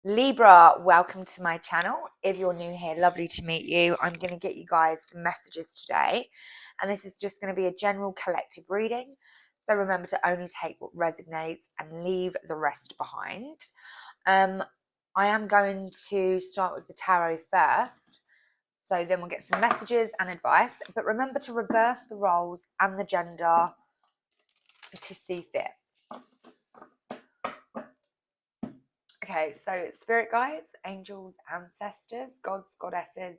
Libra, welcome to my channel. If you're new here, lovely to meet you. I'm going to get you guys some messages today, and this is just going to be a general collective reading. So remember to only take what resonates and leave the rest behind. I am going to start with the tarot first, so then we'll get some messages and advice. But remember to reverse the roles and the gender to see fit. Okay, so spirit guides, angels, ancestors, gods, goddesses,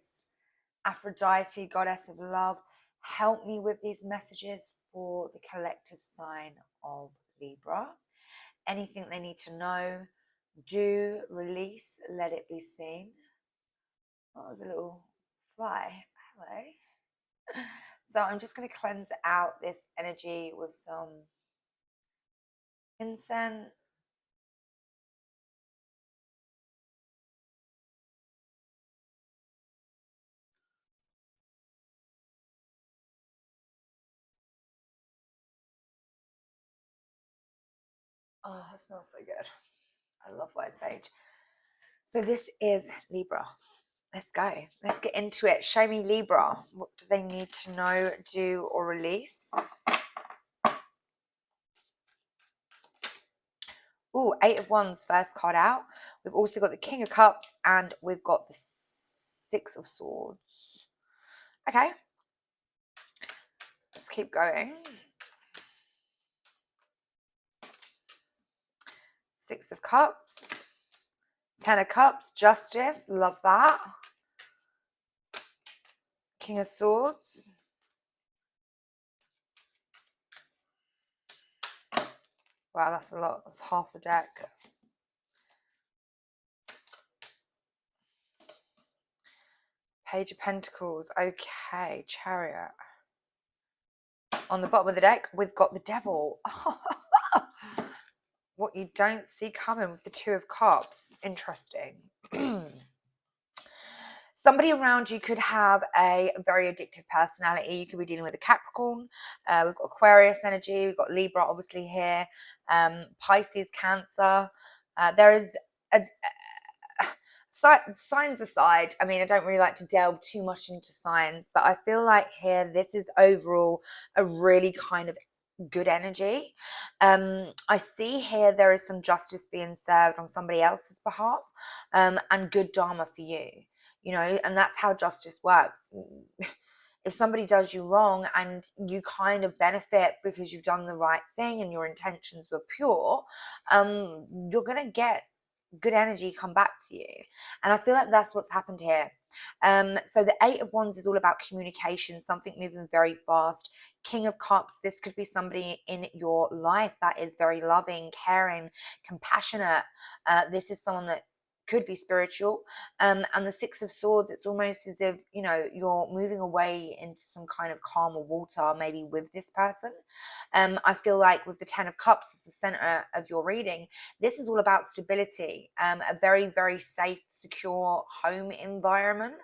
Aphrodite, goddess of love, help me with these messages for the collective sign of Libra. Anything they need to know, do release, let it be seen. Oh, there's a little fly. Hello. So I'm just going to cleanse out this energy with some incense. Oh, that smells so good. I love white sage. So this is Libra. Let's go. Let's get into it. Show me Libra. What do they need to know, do, or release? Oh, Eight of Wands, first card out. We've also got the King of Cups and we've got the Six of Swords. Okay. Let's keep going. Six of Cups. Ten of Cups, Justice. Love that. King of Swords. Wow, that's a lot. That's half the deck. Page of Pentacles. Okay, Chariot. On the bottom of the deck, we've got the Devil. What you don't see coming with the Two of Cups. Interesting. Somebody around you could have a very addictive personality. You could be dealing with a Capricorn. We've got Aquarius energy. We've got Libra, obviously, here. Pisces, Cancer. There is signs aside. I mean, I don't really like to delve too much into signs, but I feel like here this is overall a really kind of good energy. I see here there is some justice being served on somebody else's behalf, and good dharma for you. You know, and that's how justice works. If somebody does you wrong and you kind of benefit because you've done the right thing and your intentions were pure, you're going to get good energy come back to you. And I feel like that's what's happened here. So the Eight of Wands is all about communication, something moving very fast. King of Cups, this could be somebody in your life that is very loving, caring, compassionate. This is someone that could be spiritual. And the Six of Swords, it's almost as if, you know, you're moving away into some kind of calmer water, maybe with this person. I feel like with the Ten of Cups as the center of your reading, this is all about stability, a very, very safe, secure home environment.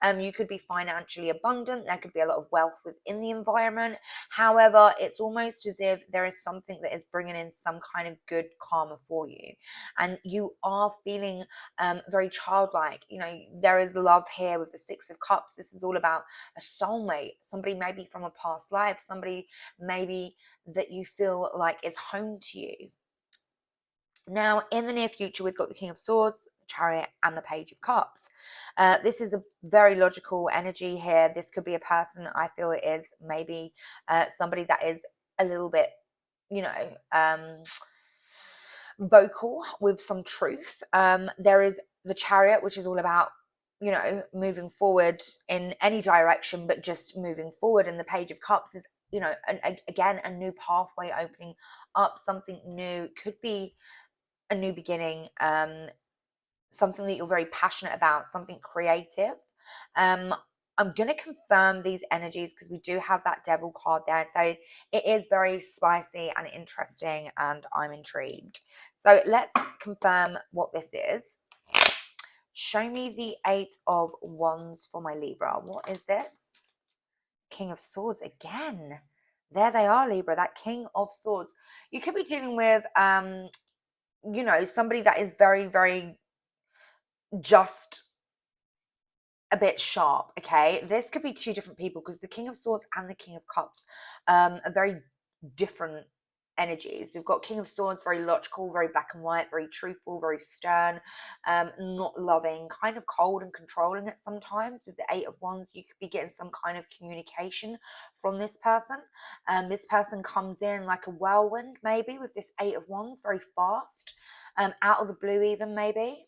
You could be financially abundant. There could be a lot of wealth within the environment. However, it's almost as if there is something that is bringing in some kind of good karma for you. And you are feeling very childlike. You know, there is love here with the Six of Cups. This is all about a soulmate, somebody maybe from a past life, somebody maybe that you feel like is home to you. Now, in the near future, we've got the King of Swords, the Chariot, and the Page of Cups. This is a very logical energy here. This could be a person, I feel it is, maybe somebody that is a little bit, you know, vocal with some truth. There is the Chariot, which is all about, you know, moving forward in any direction, but just moving forward. And the Page of Cups is, you know, again, a new pathway opening up, something new. Could be a new beginning, something that you're very passionate about, something creative. I'm going to confirm these energies because we do have that Devil card there. So it is very spicy and interesting, and I'm intrigued. So let's confirm what this is. Show me the Eight of Wands for my Libra. What is this? King of Swords again. There they are, Libra, that King of Swords. You could be dealing with, you know, somebody that is very, very just a bit sharp. Okay, this could be two different people, because the King of Swords and the King of Cups are very different energies. We've got King of Swords, very logical, very black and white, very truthful, very stern, not loving, kind of cold and controlling at sometimes. With the Eight of Wands, you could be getting some kind of communication from this person. This person comes in like a whirlwind, maybe, with this Eight of Wands, very fast, out of the blue even, maybe.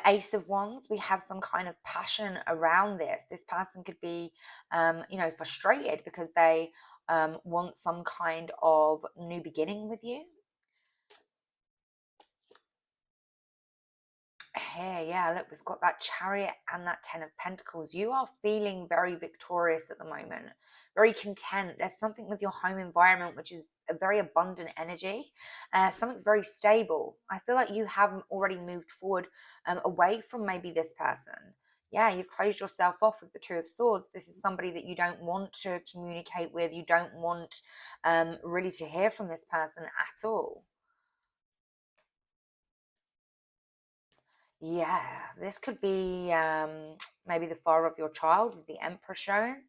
Ace of Wands, we have some kind of passion around this. This person could be, frustrated because they want some kind of new beginning with you. Here, yeah, look, we've got that Chariot and that Ten of Pentacles. You are feeling very victorious at the moment, very content. There's something with your home environment which is a very abundant energy. Something's very stable. I feel like you have already moved forward away from maybe this person. Yeah, you've closed yourself off with the Two of Swords. This is somebody that you don't want to communicate with. You don't want really to hear from this person at all. Yeah, this could be maybe the father of your child with the Emperor showing.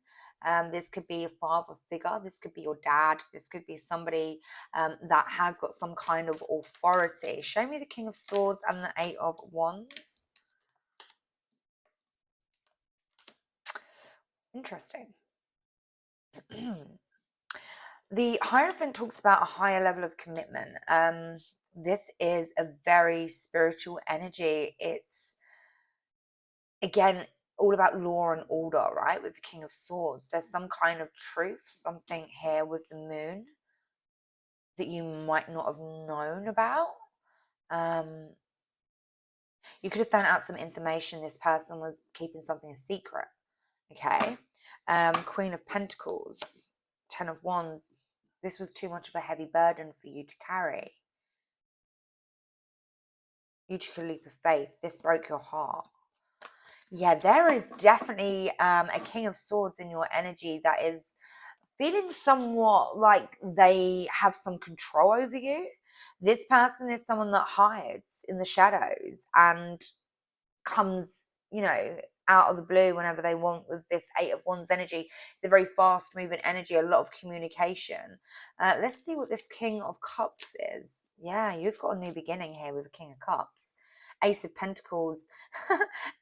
This could be a father figure. This could be your dad. This could be somebody that has got some kind of authority. Show me the King of Swords and the Eight of Wands. Interesting. The Hierophant talks about a higher level of commitment. This is a very spiritual energy. It's, again, all about law and order, right? With the King of Swords, there's some kind of truth, something here with the Moon that you might not have known about. You could have found out some information. This person was keeping something a secret. Okay. Queen of Pentacles, Ten of Wands. This was too much of a heavy burden for you to carry. You took a leap of faith. This broke your heart. Yeah, there is definitely a King of Swords in your energy that is feeling somewhat like they have some control over you. This person is someone that hides in the shadows and comes, you know, out of the blue whenever they want with this Eight of Wands energy. It's a very fast moving energy, a lot of communication. Let's see what this King of Cups is. Yeah, you've got a new beginning here with the King of Cups. Ace of Pentacles,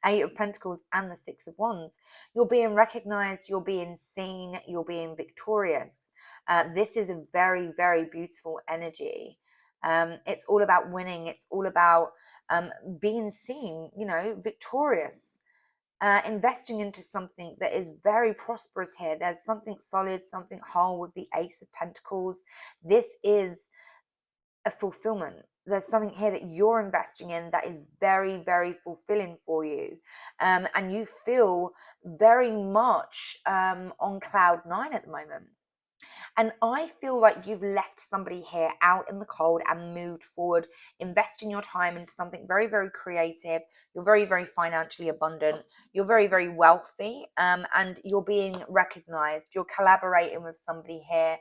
Eight of Pentacles, and the Six of Wands. You're being recognized, you're being seen, you're being victorious. This is a very, very beautiful energy. It's all about winning. It's all about being seen, you know, victorious. Investing into something that is very prosperous here. There's something solid, something whole with the Ace of Pentacles. This is a fulfillment. There's something here that you're investing in that is very, very fulfilling for you. And you feel very much on cloud nine at the moment. And I feel like you've left somebody here out in the cold and moved forward, investing your time into something very, very creative. You're very, very financially abundant. You're very, very wealthy, and you're being recognized. You're collaborating with somebody here.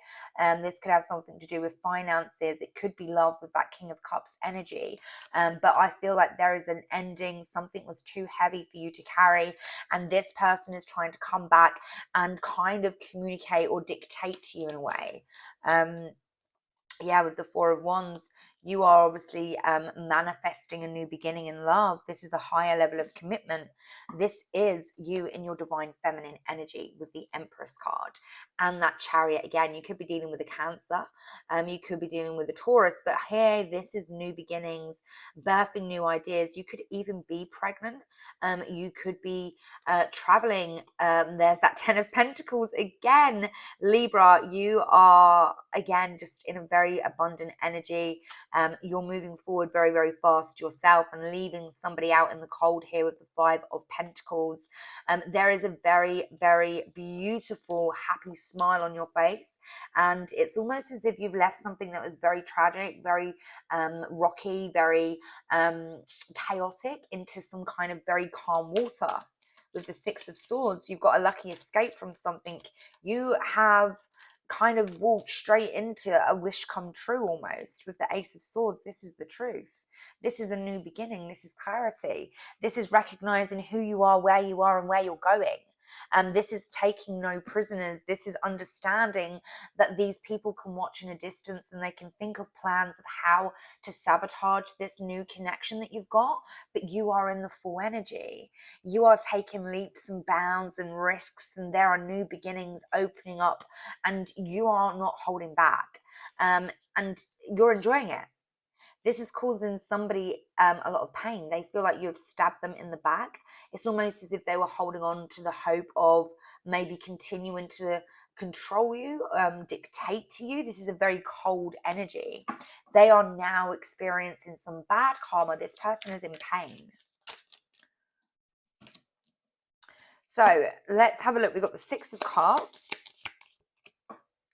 This could have something to do with finances. It could be love with that King of Cups energy. But I feel like there is an ending. Something was too heavy for you to carry. And this person is trying to come back and kind of communicate or dictate to you in a way. Yeah, with the Four of Wands, you are obviously manifesting a new beginning in love. This is a higher level of commitment. This is you in your divine feminine energy with the Empress card and that Chariot. Again, you could be dealing with a Cancer, you could be dealing with a Taurus, but here this is new beginnings, birthing new ideas. You could even be pregnant. You could be traveling. There's that Ten of Pentacles again. Libra, you are again just in a very abundant energy. You're moving forward very, very fast yourself and leaving somebody out in the cold here with the Five of Pentacles. There is a very, very beautiful, happy smile on your face. And it's almost as if you've left something that was very tragic, very rocky, very chaotic into some kind of very calm water. With the Six of Swords, you've got a lucky escape from something. You have kind of walked straight into a wish come true almost with the Ace of Swords. This is the truth. This is a new beginning. This is clarity. This is recognizing who you are, and where you're going. And this is taking no prisoners. This is understanding that these people can watch in a distance and they can think of plans of how to sabotage this new connection that you've got, but you are in the full energy. You are taking leaps and bounds and risks, and there are new beginnings opening up, and you are not holding back. And you're enjoying it. This is causing somebody a lot of pain. They feel like you've stabbed them in the back. It's almost as if they were holding on to the hope of maybe continuing to control you, dictate to you. This is a very cold energy. They are now experiencing some bad karma. This person is in pain. So let's have a look. We've got the Six of Cups.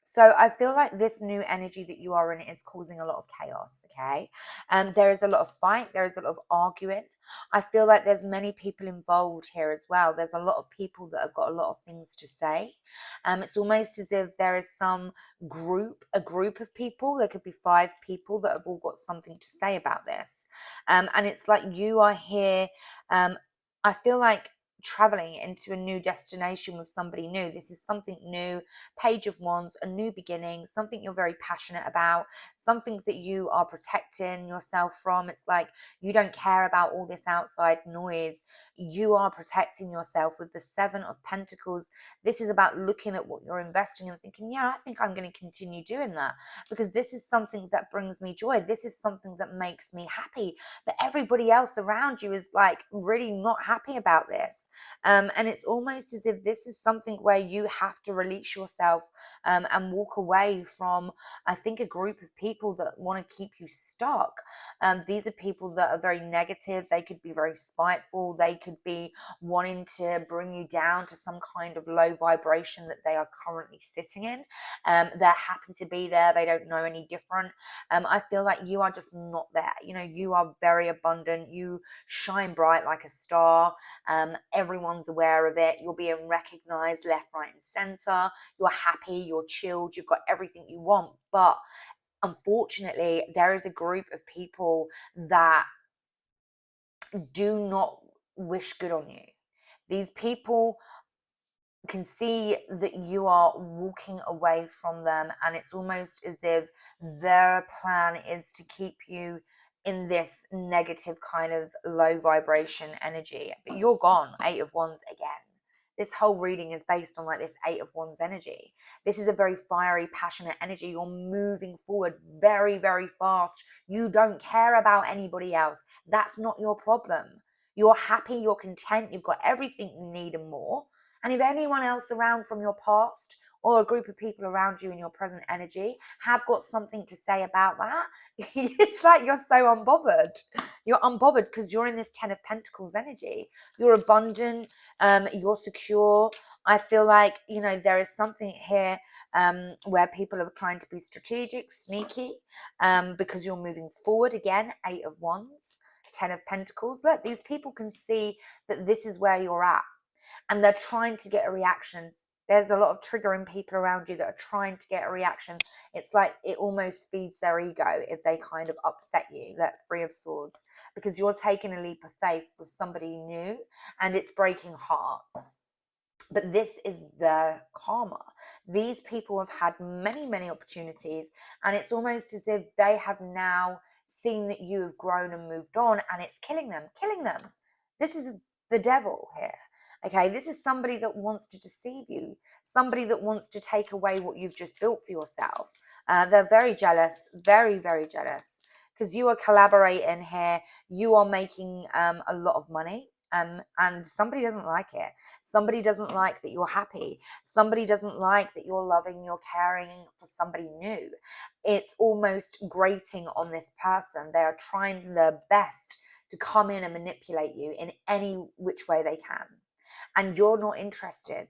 So I feel like this new energy that you are in is causing a lot of chaos, okay? There is a lot of fight. There is a lot of arguing. I feel like there's many people involved here as well. There's a lot of people that have got a lot of things to say. It's almost as if there is some a group of people. There could be 5 people that have all got something to say about this. And it's like you are here. I feel like traveling into a new destination with somebody new. This is something new. Page of Wands, a new beginning, something you're very passionate about, something that you are protecting yourself from. It's like you don't care about all this outside noise. You are protecting yourself with the Seven of Pentacles. This is about looking at what you're investing in and thinking, yeah, I think I'm going to continue doing that because this is something that brings me joy. This is something that makes me happy. But everybody else around you is like really not happy about this. And it's almost as if this is something where you have to release yourself and walk away from, I think, a group of people that want to keep you stuck. These are people that are very negative. They could be very spiteful. They could be wanting to bring you down to some kind of low vibration that they are currently sitting in. They're happy to be there. They don't know any different. I feel like you are just not there. You know, you are very abundant. You shine bright like a star. Everyone's aware of it. You're being recognized left, right, and center. You're happy, you're chilled, you've got everything you want. But unfortunately, there is a group of people that do not wish good on you. These people can see that you are walking away from them, and it's almost as if their plan is to keep you in this negative kind of low vibration energy. But you're gone. Eight of Wands again. This whole reading is based on like this Eight of Wands energy. This is a very fiery, passionate energy. You're moving forward very, very fast. You don't care about anybody else. That's not your problem. You're happy, you're content, you've got everything you need and more. And if anyone else around from your past or a group of people around you in your present energy have got something to say about that, it's like you're so unbothered. You're unbothered because you're in this Ten of Pentacles energy. You're abundant, you're secure. I feel like, you know, there is something here where people are trying to be strategic, sneaky, because you're moving forward again. Eight of Wands, Ten of Pentacles. Look, these people can see that this is where you're at, and they're trying to get a reaction. There's a lot of triggering people around you that are trying to get a reaction. It's like it almost feeds their ego if they kind of upset you. That Three of Swords, because you're taking a leap of faith with somebody new and it's breaking hearts. But this is their karma. These people have had many, many opportunities, and it's almost as if they have now seen that you have grown and moved on, and it's killing them, killing them. This is the devil here. Okay, this is somebody that wants to deceive you, somebody that wants to take away what you've just built for yourself. They're very jealous, very, very jealous, because you are collaborating here. You are making a lot of money, and somebody doesn't like it. Somebody doesn't like that you're happy. Somebody doesn't like that you're loving, you're caring for somebody new. It's almost grating on this person. They are trying their best to come in and manipulate you in any which way they can. And you're not interested,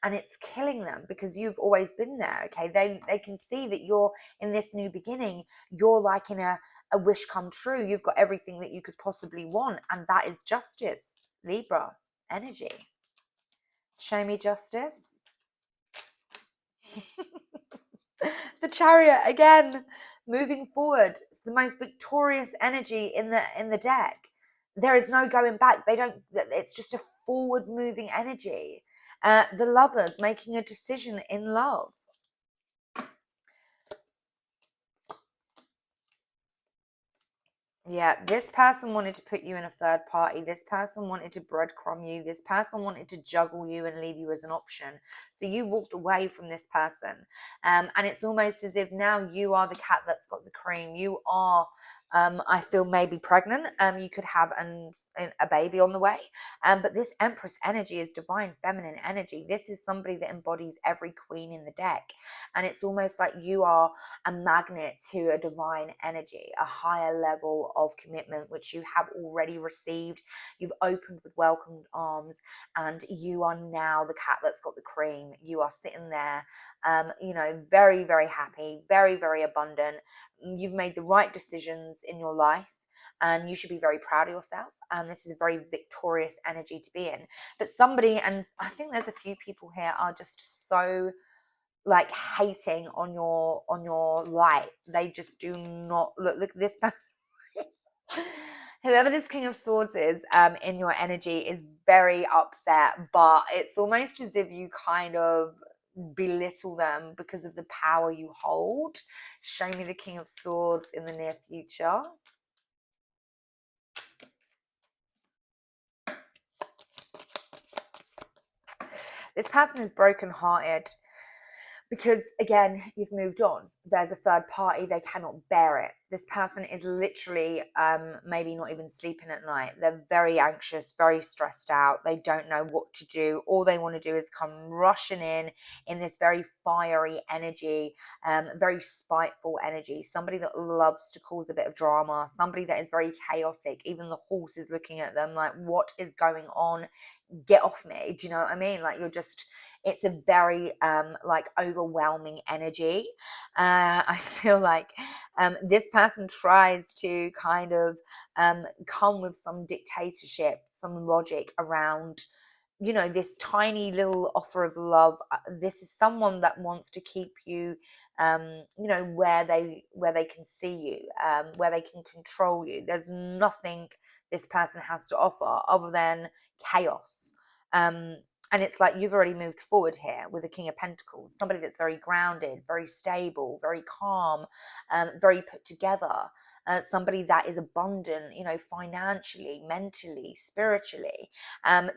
and it's killing them because you've always been there. Okay, they can see that you're in this new beginning. You're like in a wish come true. You've got everything that you could possibly want, and that is justice. Libra energy. Show me justice. The Chariot again, moving forward. It's the most victorious energy in the deck. There is no going back. They don't. It's just a forward moving energy. The Lovers making a decision in love. Yeah, this person wanted to put you in a third party. This person wanted to breadcrumb you. This person wanted to juggle you and leave you as an option. So you walked away from this person. And it's almost as if now you are the cat that's got the cream. You are, I feel, maybe pregnant. You could have a baby on the way. But this Empress energy is divine feminine energy. This is somebody that embodies every queen in the deck. And it's almost like you are a magnet to a divine energy, a higher level of commitment, which you have already received. You've opened with welcomed arms, and you are now the cat that's got the cream. You are sitting there, very, very happy, very, very abundant. You've made the right decisions in your life. And you should be very proud of yourself. And this is a very victorious energy to be in. But somebody, and I think there's a few people here, are just so like hating on your light. They just do not look at this person. Whoever this King of Swords is in your energy is very upset, but it's almost as if you kind of belittle them because of the power you hold. Show me the King of Swords in the near future. This person is brokenhearted. Because again, you've moved on. There's a third party, they cannot bear it. This person is literally maybe not even sleeping at night. They're very anxious, very stressed out. They don't know what to do. All they want to do is come rushing in this very fiery energy, very spiteful energy. Somebody that loves to cause a bit of drama, somebody that is very chaotic. Even the horse is looking at them like, what is going on? Get off me. Do you know what I mean? Like, it's a very like overwhelming energy. I feel like this person tries to kind of come with some dictatorship, some logic around, this tiny little offer of love. This is someone that wants to keep you, where they can see you, where they can control you. There's nothing this person has to offer other than chaos. And it's like you've already moved forward here with the King of Pentacles, somebody that's very grounded, very stable, very calm, very put together. Somebody that is abundant, financially, mentally, spiritually.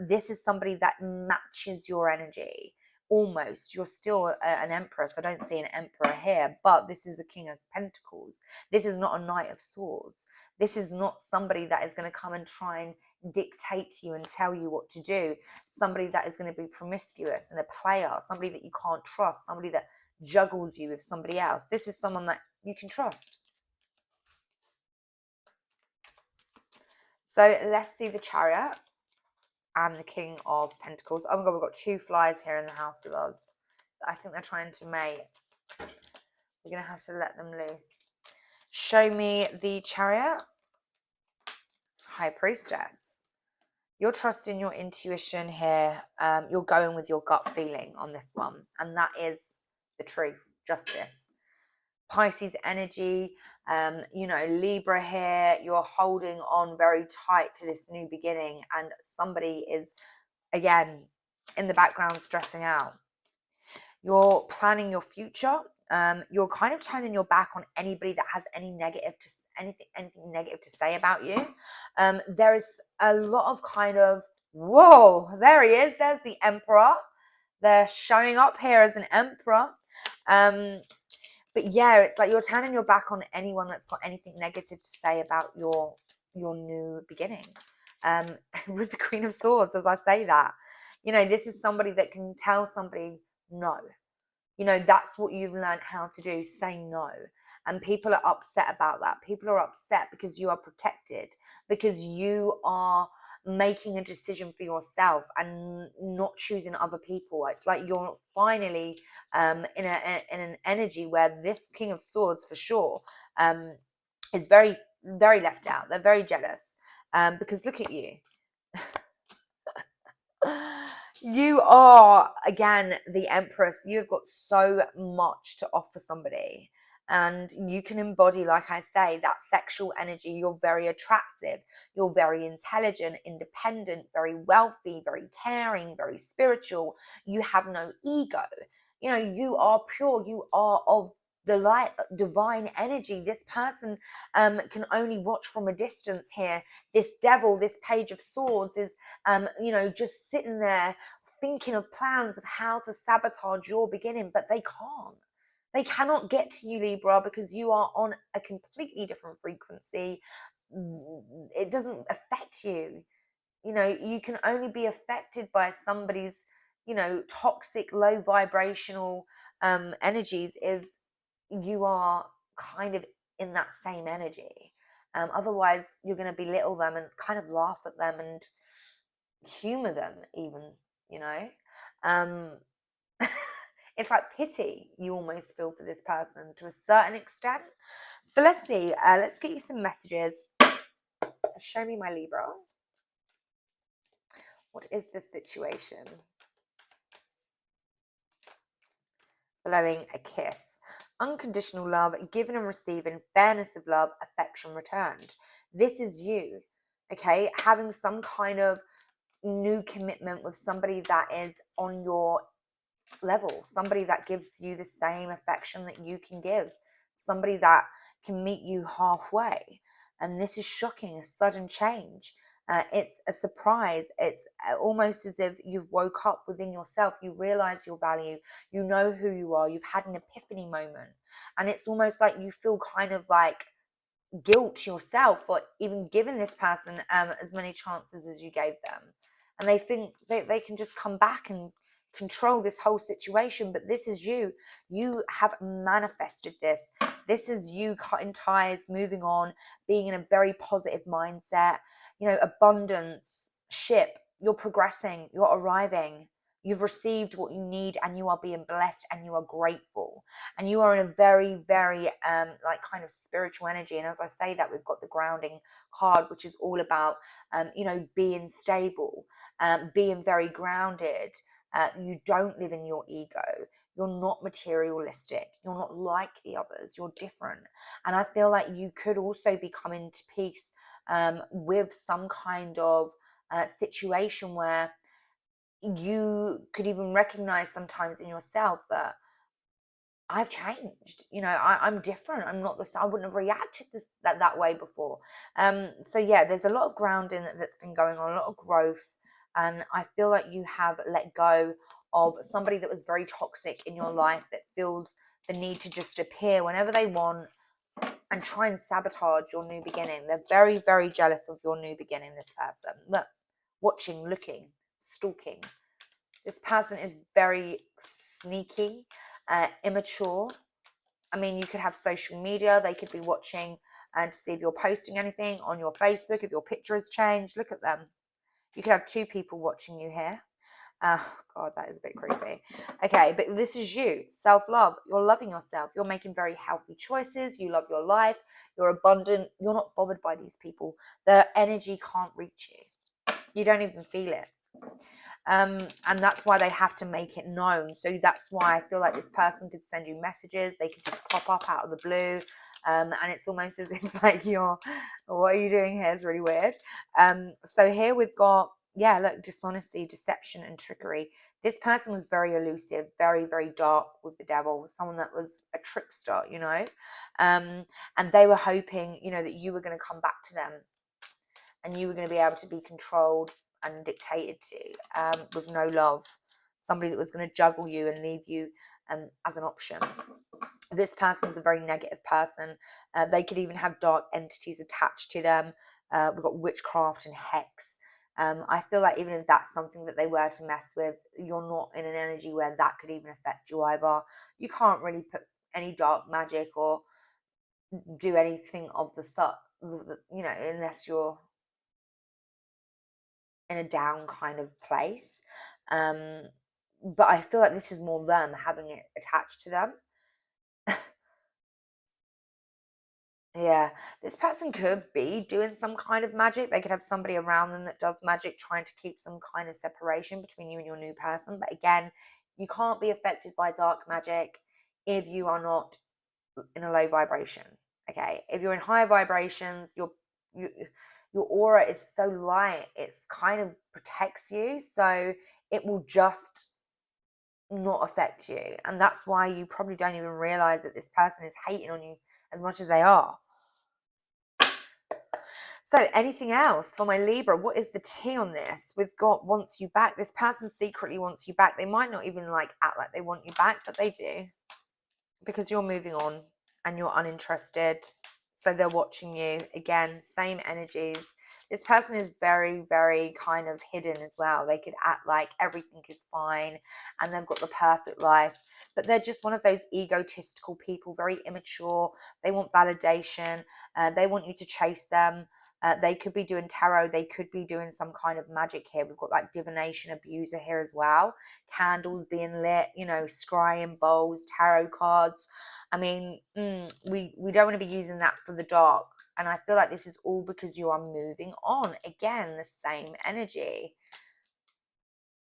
This is somebody that matches your energy. Almost. You're still an empress. I don't see an emperor here, but this is a King of Pentacles. This is not a Knight of Swords. This is not somebody that is going to come and try and dictate to you and tell you what to do. Somebody that is going to be promiscuous and a player, somebody that you can't trust, somebody that juggles you with somebody else. This is someone that you can trust. So let's see the Chariot and the King of Pentacles. Oh my God, we've got two flies here in the house of us. I think they're trying to mate. We're going to have to let them loose. Show me the Chariot. High Priestess. You're trusting your intuition here. You're going with your gut feeling on this one. And that is the truth, justice. Pisces energy, Libra here. You're holding on very tight to this new beginning. And somebody is, again, in the background stressing out. You're planning your future. You're kind of turning your back on anybody that has anything negative to say about you. There is a lot of kind of, whoa, there he is. There's the Emperor. They're showing up here as an Emperor. But yeah, it's like you're turning your back on anyone that's got anything negative to say about your new beginning. With the Queen of Swords, as I say that, this is somebody that can tell somebody no. That's what you've learned how to do, say no. And people are upset about that. People are upset because you are protected, because you are making a decision for yourself and not choosing other people. It's like you're finally in an energy where this King of Swords, for sure, is very, very left out. They're very jealous because look at you. You are, again, the Empress. You've got so much to offer somebody. And you can embody, like I say, that sexual energy. You're very attractive. You're very intelligent, independent, very wealthy, very caring, very spiritual. You have no ego. You know, you are pure. You are of the light, divine energy. This person can only watch from a distance here. This devil, this page of swords is, just sitting there thinking of plans of how to sabotage your beginning, but they can't. They cannot get to you, Libra, because you are on a completely different frequency. It doesn't affect you. You know, you can only be affected by somebody's, toxic, low vibrational energies if you are kind of in that same energy. Otherwise, you're going to belittle them and kind of laugh at them and humor them, even, you know. Um, it's like pity you almost feel for this person to a certain extent. So let's see. Let's get you some messages. Show me, my Libra. What is the situation? Blowing a kiss. Unconditional love, given and receiving, fairness of love, affection returned. This is you, okay? Having some kind of new commitment with somebody that is on your level, somebody that gives you the same affection that you can give, somebody that can meet you halfway. And this is shocking, a sudden change. It's a surprise. It's almost as if you've woke up within yourself. You realize your value. You know who you are. You've had an epiphany moment. And it's almost like you feel kind of like guilt yourself for even giving this person as many chances as you gave them. And they think they can just come back and control this whole situation. But this is you. You have manifested this. This is you cutting ties, moving on, being in a very positive mindset, abundance, ship. You're progressing, you're arriving. You've received what you need and you are being blessed and you are grateful. And you are in a very, very like kind of spiritual energy. And as I say that, we've got the grounding card, which is all about being stable, being very grounded. You don't live in your ego. You're not materialistic. You're not like the others. You're different. And I feel like you could also be coming to peace with some kind of situation where you could even recognize sometimes in yourself that I've changed. I'm different. I'm not the same. I wouldn't have reacted that way before. So yeah, there's a lot of grounding that's been going on, a lot of growth, and I feel like you have let go of somebody that was very toxic in your life that feels the need to just appear whenever they want and try and sabotage your new beginning. They're very, very jealous of your new beginning. This person, look, watching, looking, stalking. This person is very sneaky, immature. I mean, you could have social media. They could be watching and to see if you're posting anything on your Facebook, if your picture has changed. Look at them. You could have two people watching you here. Oh, God, that is a bit creepy. Okay, but this is you. Self-love. You're loving yourself. You're making very healthy choices. You love your life. You're abundant. You're not bothered by these people. The energy can't reach you. You don't even feel it. And that's why they have to make it known. So that's why I feel like this person could send you messages. They could just pop up out of the blue. And it's almost as if it's like what are you doing here? It's really weird. So here we've got, yeah, look, dishonesty, deception, and trickery. This person was very elusive, very, very dark with the devil, someone that was a trickster, and they were hoping, that you were going to come back to them and you were going to be able to be controlled and dictated to with no love. Somebody that was going to juggle you and leave you as an option. This person's a very negative person. They could even have dark entities attached to them. We've got witchcraft and hex. I feel like even if that's something that they were to mess with, you're not in an energy where that could even affect you either. You can't really put any dark magic or do anything of the sort, unless you're in a down kind of place. But I feel like this is more them having it attached to them. Yeah, this person could be doing some kind of magic. They could have somebody around them that does magic, trying to keep some kind of separation between you and your new person. But again, you can't be affected by dark magic if you are not in a low vibration. Okay, if you're in high vibrations, you, your aura is so light, it's kind of protects you, so it will just not affect you. And that's why you probably don't even realize that this person is hating on you as much as they are. So anything else for my Libra? What is the tea on this? We've got wants you back. This person secretly wants you back. They might not even like act like they want you back, but they do, because you're moving on and you're uninterested. So they're watching you. Again, same energies. This person is very, very kind of hidden as well. They could act like everything is fine and they've got the perfect life, but they're just one of those egotistical people, very immature. They want validation. They want you to chase them. They could be doing tarot. They could be doing some kind of magic here. We've got like divination abuser here as well. Candles being lit, you know, scrying bowls, tarot cards. I mean, we don't want to be using that for the dark. And I feel like this is all because you are moving on. Again, the same energy.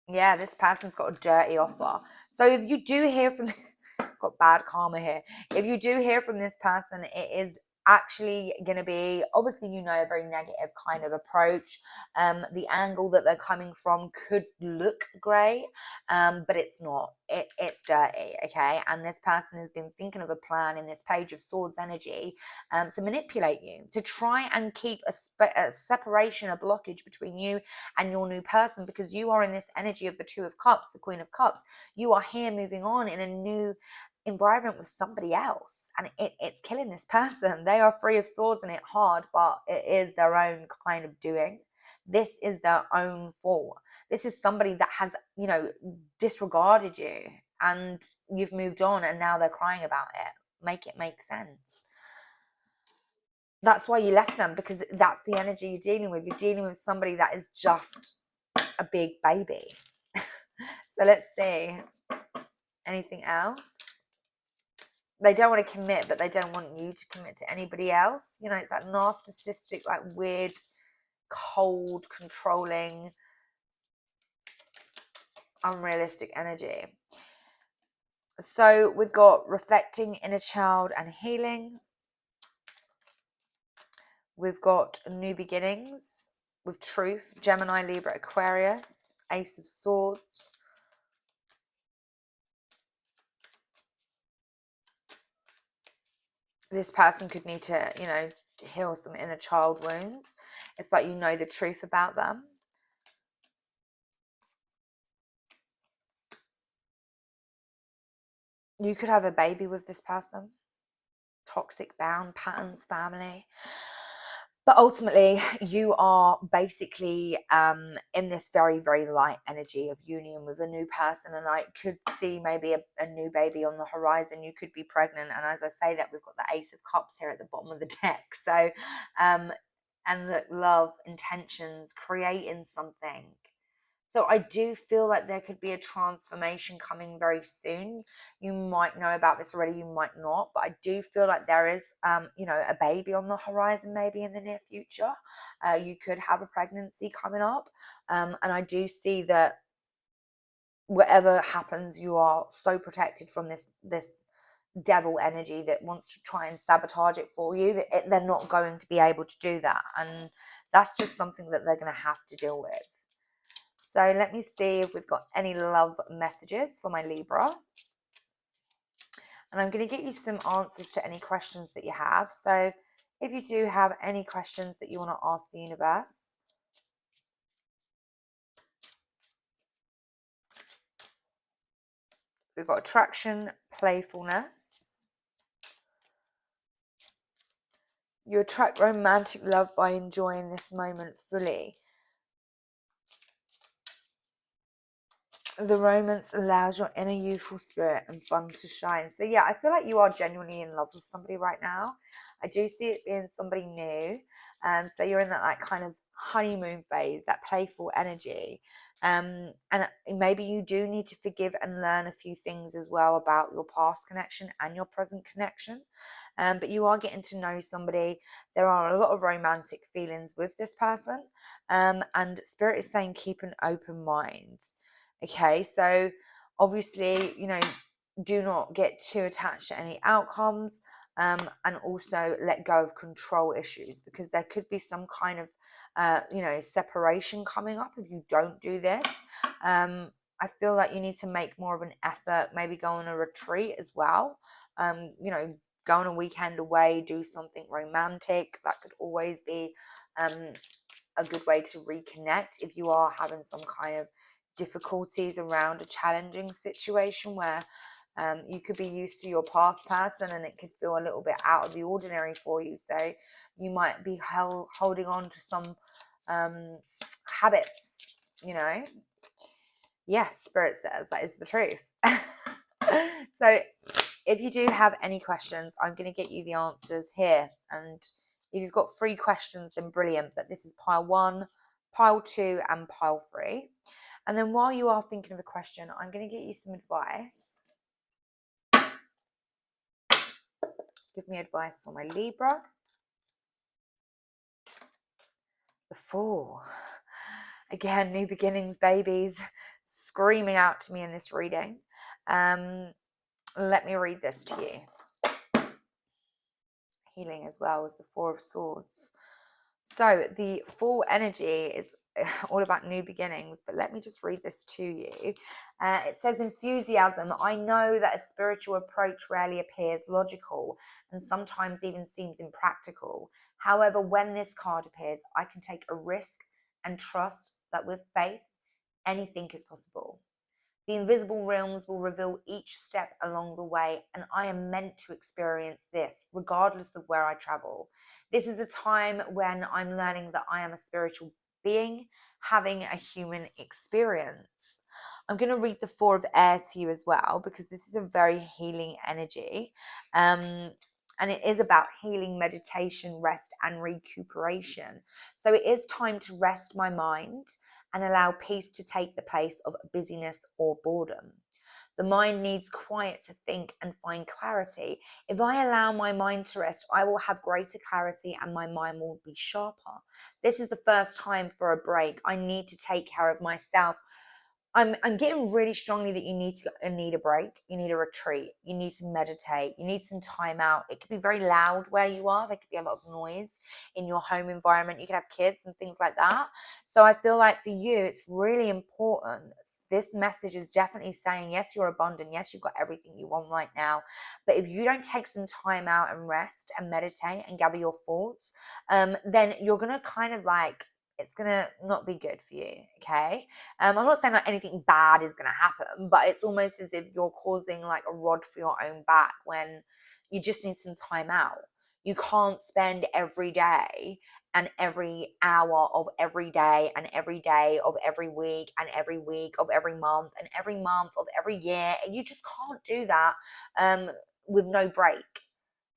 Yeah, this person's got a dirty offer. So if you do hear from, got bad karma here. If you do hear from this person, it is actually going to be, obviously, you know, a very negative kind of approach. The angle that they're coming from could look great, but it's not. It's dirty, okay? And this person has been thinking of a plan in this Page of Swords energy to manipulate you, to try and keep a separation, a blockage between you and your new person, because you are in this energy of the Two of Cups, the Queen of Cups. You are here moving on in a new environment with somebody else, and it's killing this person. They are Three of Swords and it's hard, but it is their own kind of doing. This is their own fault. This is somebody that has, you know, disregarded you, and you've moved on and now they're crying about it. Make it make sense. That's why you left them, because that's the energy you're dealing with. You're dealing with somebody that is just a big baby. So let's see. Anything else? They don't want to commit, but they don't want you to commit to anybody else. You know, it's that narcissistic, like weird, cold, controlling, unrealistic energy. So we've got reflecting, inner child, and healing. We've got new beginnings with truth, Gemini, Libra, Aquarius, Ace of Swords. This person could need to, you know, heal some inner child wounds. It's like you know the truth about them. You could have a baby with this person. Toxic bound patterns, family. But ultimately, you are basically in this very, very light energy of union with a new person. And I could see maybe a new baby on the horizon. You could be pregnant. And as I say that, we've got the Ace of Cups here at the bottom of the deck. So, and the love, intentions, creating something. So I do feel like there could be a transformation coming very soon. You might know about this already, you might not, but I do feel like there is, you know, a baby on the horizon maybe in the near future. You could have a pregnancy coming up, and I do see that whatever happens, you are so protected from this devil energy that wants to try and sabotage it for you. That they're not going to be able to do that, and that's just something that they're going to have to deal with. So let me see if we've got any love messages for my Libra. And I'm going to get you some answers to any questions that you have. So if you do have any questions that you want to ask the universe, we've got attraction, playfulness. You attract romantic love by enjoying this moment fully. The romance allows your inner youthful spirit and fun to shine. So yeah, I feel like you are genuinely in love with somebody right now. I do see it being somebody new. So you're in that like kind of honeymoon phase, that playful energy. And maybe you do need to forgive and learn a few things as well about your past connection and your present connection. but you are getting to know somebody. There are a lot of romantic feelings with this person, and Spirit is saying keep an open mind. Okay, so obviously, do not get too attached to any outcomes, and also let go of control issues, because there could be some kind of separation coming up if you don't do this. I feel like you need to make more of an effort, maybe go on a retreat as well. Go on a weekend away, do something romantic. That could always be a good way to reconnect if you are having some kind of difficulties around a challenging situation where you could be used to your past person and it could feel a little bit out of the ordinary for you. So you might be holding on to some habits, Yes, Spirit says that is the truth. So if you do have any questions, I'm going to get you the answers here. And if you've got 3 questions, then brilliant. But this is pile 1, pile 2, and pile 3. And then while you are thinking of a question, I'm going to get you some advice. Give me advice for my Libra. The Fool. Again, new beginnings, babies, screaming out to me in this reading. Let me read this to you. Healing as well with the 4 of Swords. So the Fool energy is all about new beginnings, but let me just read this to you. It says, enthusiasm. I know that a spiritual approach rarely appears logical and sometimes even seems impractical. However, when this card appears, I can take a risk and trust that with faith, anything is possible. The invisible realms will reveal each step along the way, and I am meant to experience this, regardless of where I travel. This is a time when I'm learning that I am a spiritual being having a human experience. I'm going to read the 4 of Air to you as well, because this is a very healing energy. And it is about healing, meditation, rest, and recuperation. So it is time to rest my mind and allow peace to take the place of busyness or boredom. The mind needs quiet to think and find clarity. If I allow my mind to rest, I will have greater clarity and my mind will be sharper. This is the first time for a break. I need to take care of myself. I'm getting really strongly that you need a break. You need a retreat. You need to meditate. You need some time out. It could be very loud where you are. There could be a lot of noise in your home environment. You could have kids and things like that. So I feel like for you, it's really important. This message is definitely saying, yes, you're abundant. Yes, you've got everything you want right now. But if you don't take some time out and rest and meditate and gather your thoughts, then you're going to kind of like, it's going to not be good for you, okay? I'm not saying like anything bad is going to happen, but it's almost as if you're causing like a rod for your own back when you just need some time out. You can't spend every day and every hour of every day and every day of every week and every week of every month and every month of every year. And you just can't do that with no break.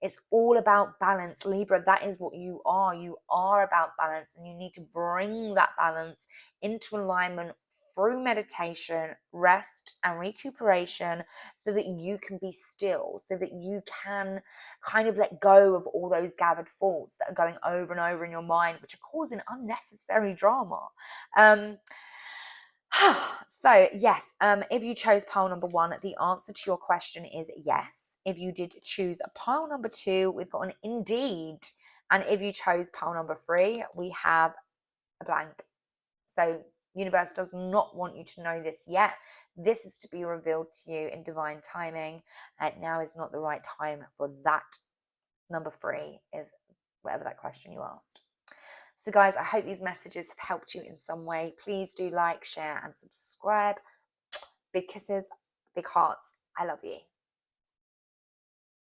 It's all about balance, Libra. That is what you are. You are about balance, and you need to bring that balance into alignment through meditation, rest, and recuperation so that you can be still, so that you can kind of let go of all those gathered thoughts that are going over and over in your mind, which are causing unnecessary drama. So, yes, if you chose pile number 1, the answer to your question is yes. If you did choose a pile number 2, we've got an indeed. And if you chose pile number 3, we have a blank. So universe does not want you to know this yet. This is to be revealed to you in divine timing. Now is not the right time for that. Number 3 is whatever that question you asked. So guys, I hope these messages have helped you in some way. Please do like, share, and subscribe. Big kisses, big hearts. I love you.